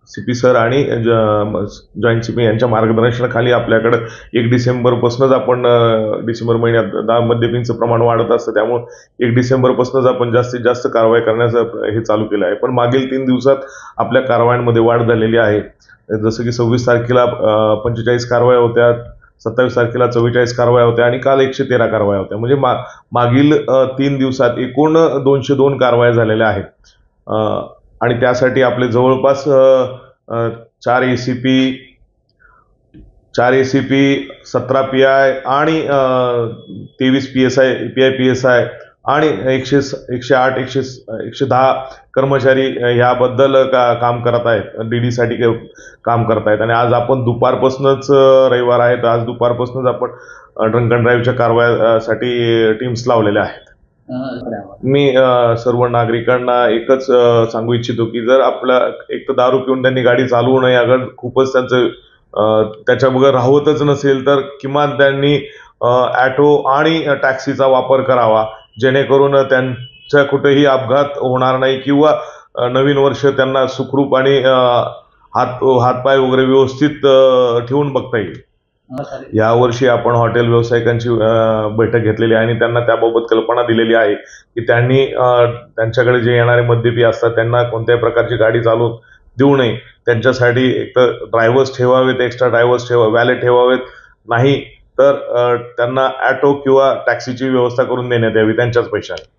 CP sir आणि joint CP यांच्या मार्गदर्शनाखाली आपल्याकडे 1 डिसेंबरपासूनच आपण डिसेंबर महिन्यात मद्यपींचं प्रमाण वाढत असतं, त्यामुळे 1 डिसेंबरपासूनच आपण जास्तीत जास्त कारवाई करण्याचं हे चालू केलं आहे. पण मागील 3 दिवसात आपल्या कारवायांमध्ये वाढ झालेली आहे. जसं की 26 तारखेला 45 कारवाया होत्या, 27 तारखेला 44 कारवाया होत्या आणि काल 113 कारवाया होत्या. म्हणजे मागील 3 दिवसात एकूण 202 कारवाया झालेल्या आहेत. आणि त्यासाठी आपले जवळपास 4 एसीपी, 17 पीआय आणि 23 पीआय आणि 108 110 कर्मचारी ह्याबद्दल काम करत आहेत, डीडी साठी काम करत आहेत. आणि आज आपण दुपारपासूनच, रविवार आहे तर आज दुपारपासूनच आपण ड्रंक अँड ड्राईव्हच्या कारवायासाठी टीम्स लावलेल्या आहेत. मी सर्व नागरिकांना एकच सांगू इच्छितो की जर आपला एक तर दारू पिऊन त्यांनी गाडी चालवू नये. अगर खूपच त्यांचं त्याच्या बगैर राहतच नसेल तर किमान त्यांनी ऑटो आणि टॅक्सीचा वापर करावा, जेणेकरून त्यांच्या कुठेही अपघात होणार नाही किंवा नवीन वर्ष त्यांना सुखरूप आणि हातपाय वगैरे व्यवस्थित ठेवून बघता येईल. यावर्षी आपण हॉटेल व्यावसायिकांची बैठक घेतलेली आहे आणि त्यांना त्याबाबत कल्पना दिलेली आहे की त्यांनी त्यांच्याकडे जे येणारे मद्यपी असतात त्यांना कोणत्याही प्रकारची गाडी चालवून देऊ नये. त्यांच्यासाठी एक तर ड्रायव्हर्स ठेवावेत, एक्स्ट्रा ड्रायव्हर्स वॅले ठेवावेत, नाही तर त्यांना ऑटो किंवा टॅक्सीची व्यवस्था करून देण्यात यावी त्यांच्याच पैशाने.